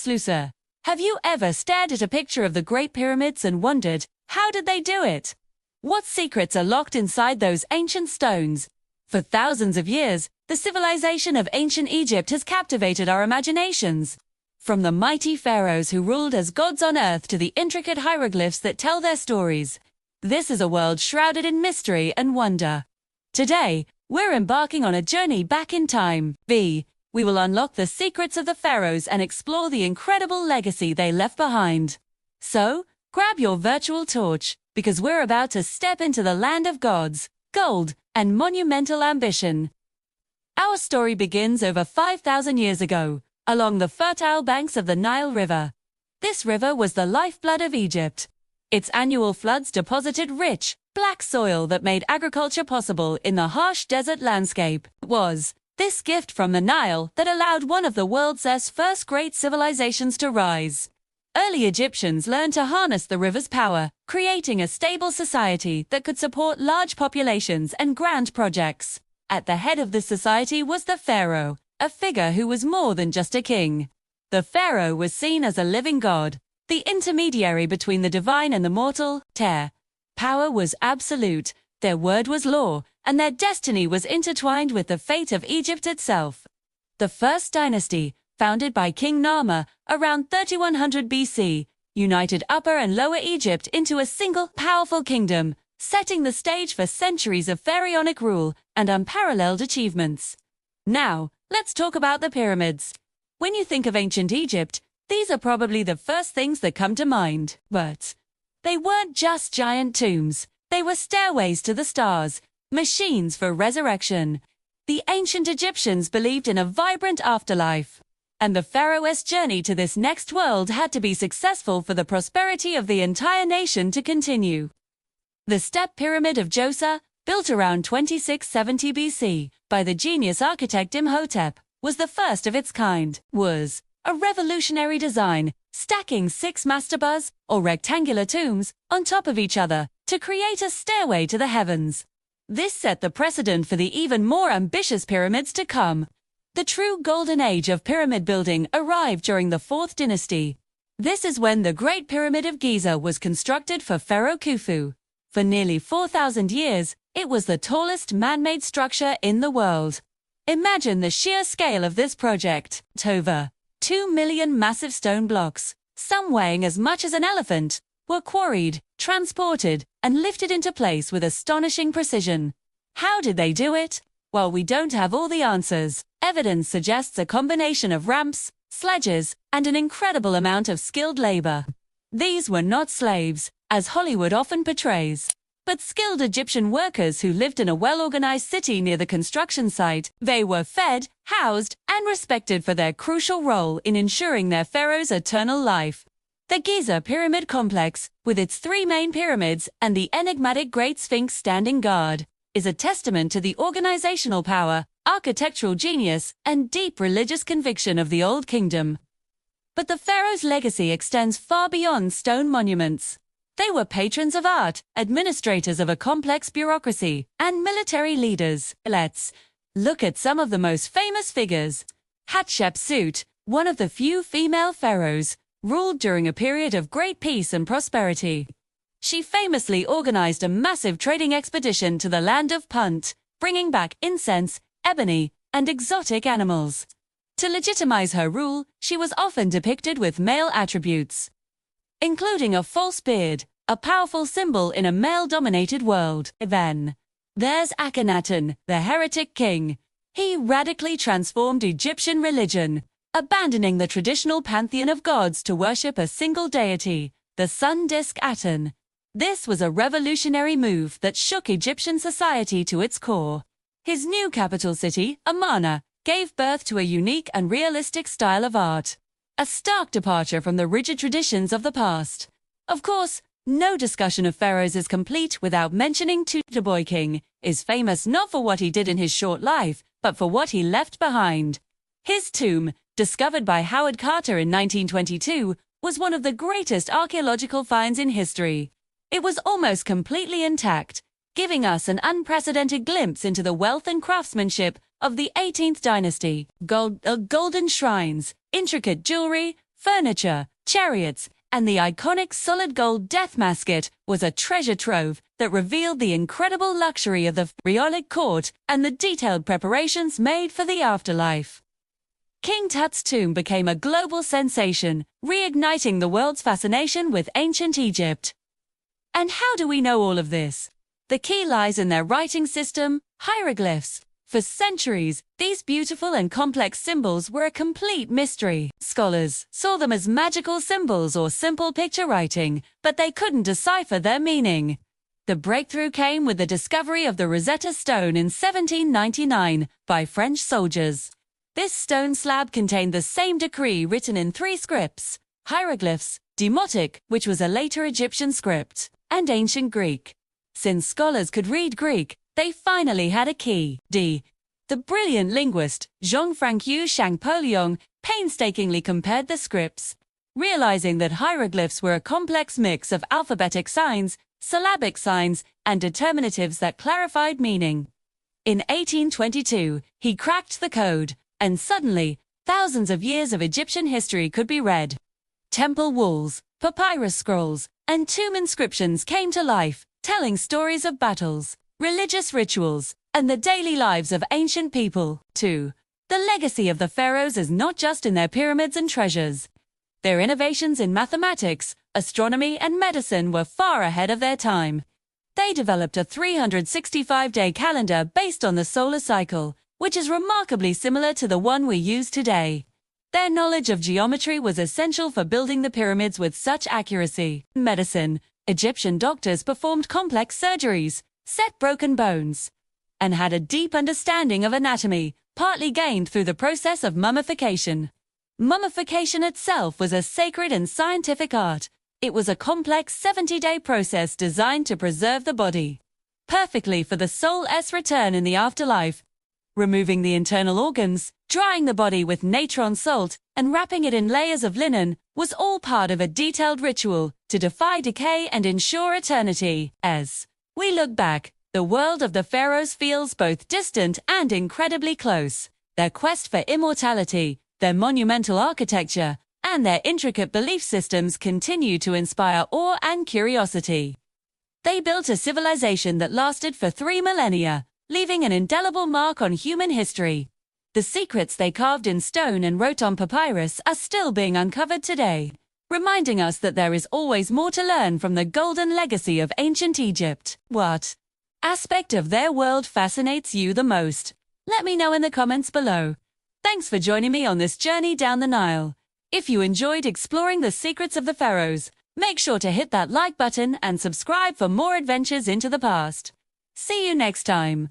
Sluicer. Have you ever stared at a picture of the Great Pyramids and wondered, how did they do it? What secrets are locked inside those ancient stones? For thousands of years, the civilization of ancient Egypt has captivated our imaginations. From the mighty pharaohs who ruled as gods on earth to the intricate hieroglyphs that tell their stories, this is a world shrouded in mystery and wonder. Today, we're embarking on a journey back in time. We will unlock the secrets of the pharaohs and explore the incredible legacy they left behind. So, grab your virtual torch, because we're about to step into the land of gods, gold, and monumental ambition. Our story begins over 5,000 years ago, along the fertile banks of the Nile River. This river was the lifeblood of Egypt. Its annual floods deposited rich, black soil that made agriculture possible in the harsh desert landscape. It was this gift from the Nile that allowed one of the world's first great civilizations to rise. Early Egyptians learned to harness the river's power, creating a stable society that could support large populations and grand projects. At the head of this society was the pharaoh, a figure who was more than just a king. The pharaoh was seen as a living god, the intermediary between the divine and the mortal. Their power was absolute, their word was law, and their destiny was intertwined with the fate of Egypt itself. The first dynasty, founded by King Narmer around 3100 BC, united Upper and Lower Egypt into a single powerful kingdom, setting the stage for centuries of pharaonic rule and unparalleled achievements. Now, let's talk about the pyramids. When you think of ancient Egypt, these are probably the first things that come to mind. But they weren't just giant tombs. They were stairways to the stars, machines for resurrection. The ancient Egyptians believed in a vibrant afterlife, and the pharaoh's journey to this next world had to be successful for the prosperity of the entire nation to continue. The Step Pyramid of Djoser, built around 2670 BC by the genius architect Imhotep, was the first of its kind. Was a revolutionary design, stacking 6 mastabas, or rectangular tombs, on top of each other to create a stairway to the heavens. This set the precedent for the even more ambitious pyramids to come. The true golden age of pyramid building arrived during the 4th dynasty. This is when the Great Pyramid of Giza was constructed for Pharaoh Khufu. For nearly 4,000 years, it was the tallest man-made structure in the world. Imagine the sheer scale of this project. Over 2 million massive stone blocks, some weighing as much as an elephant, were quarried, transported, and lifted into place with astonishing precision. How did they do it? Well, we don't have all the answers. Evidence suggests a combination of ramps, sledges, and an incredible amount of skilled labor. These were not slaves, as Hollywood often portrays, but skilled Egyptian workers who lived in a well-organized city near the construction site. They were fed, housed, and respected for their crucial role in ensuring their pharaoh's eternal life. The Giza Pyramid Complex, with its 3 main pyramids and the enigmatic Great Sphinx standing guard, is a testament to the organizational power, architectural genius, and deep religious conviction of the Old Kingdom. But the pharaoh's legacy extends far beyond stone monuments. They were patrons of art, administrators of a complex bureaucracy, and military leaders. Let's look at some of the most famous figures. Hatshepsut, one of the few female pharaohs, ruled during a period of great peace and prosperity. She famously organized a massive trading expedition to the land of Punt, bringing back incense, ebony, and exotic animals. To legitimize her rule, she was often depicted with male attributes, including a false beard, a powerful symbol in a male-dominated world. Then there's Akhenaten, the heretic king. He radically transformed Egyptian religion, abandoning the traditional pantheon of gods to worship a single deity, the sun disk Aten. This was a revolutionary move that shook Egyptian society to its core. His new capital city, Amarna, gave birth to a unique and realistic style of art, a stark departure from the rigid traditions of the past. Of course, no discussion of pharaohs is complete without mentioning Tutankhamun. Is famous not for what he did in his short life, but for what he left behind. His tomb, discovered by Howard Carter in 1922, was one of the greatest archaeological finds in history. It was almost completely intact, giving us an unprecedented glimpse into the wealth and craftsmanship of the 18th dynasty. Golden shrines, intricate jewelry, furniture, chariots, and the iconic solid gold death masket was a treasure trove that revealed the incredible luxury of the Pharaonic court and the detailed preparations made for the afterlife. King Tut's tomb became a global sensation, reigniting the world's fascination with ancient Egypt. And how do we know all of this? The key lies in their writing system, hieroglyphs. For centuries, these beautiful and complex symbols were a complete mystery. Scholars saw them as magical symbols or simple picture writing, but they couldn't decipher their meaning. The breakthrough came with the discovery of the Rosetta Stone in 1799 by French soldiers. This stone slab contained the same decree written in 3 scripts: hieroglyphs, Demotic, which was a later Egyptian script, and ancient Greek. Since scholars could read Greek, they finally had a key. The brilliant linguist, Jean-Francois Champollion, painstakingly compared the scripts, realizing that hieroglyphs were a complex mix of alphabetic signs, syllabic signs, and determinatives that clarified meaning. In 1822, he cracked the code, and suddenly, thousands of years of Egyptian history could be read. Temple walls, papyrus scrolls, and tomb inscriptions came to life, telling stories of battles, religious rituals, and the daily lives of ancient people. 2. The legacy of the pharaohs is not just in their pyramids and treasures. Their innovations in mathematics, astronomy, and medicine were far ahead of their time. They developed a 365-day calendar based on the solar cycle, which is remarkably similar to the one we use today. Their knowledge of geometry was essential for building the pyramids with such accuracy. Medicine. Egyptian doctors performed complex surgeries, set broken bones, and had a deep understanding of anatomy, partly gained through the process of mummification. Mummification itself was a sacred and scientific art. It was a complex 70-day process designed to preserve the body perfectly for the soul's return in the afterlife. Removing the internal organs, drying the body with natron salt, and wrapping it in layers of linen was all part of a detailed ritual to defy decay and ensure eternity. As we look back, the world of the pharaohs feels both distant and incredibly close. Their quest for immortality, their monumental architecture, and their intricate belief systems continue to inspire awe and curiosity. They built a civilization that lasted for 3 millennia, leaving an indelible mark on human history. The secrets they carved in stone and wrote on papyrus are still being uncovered today, reminding us that there is always more to learn from the golden legacy of ancient Egypt. What aspect of their world fascinates you the most? Let me know in the comments below. Thanks for joining me on this journey down the Nile. If you enjoyed exploring the secrets of the pharaohs, make sure to hit that like button and subscribe for more adventures into the past. See you next time.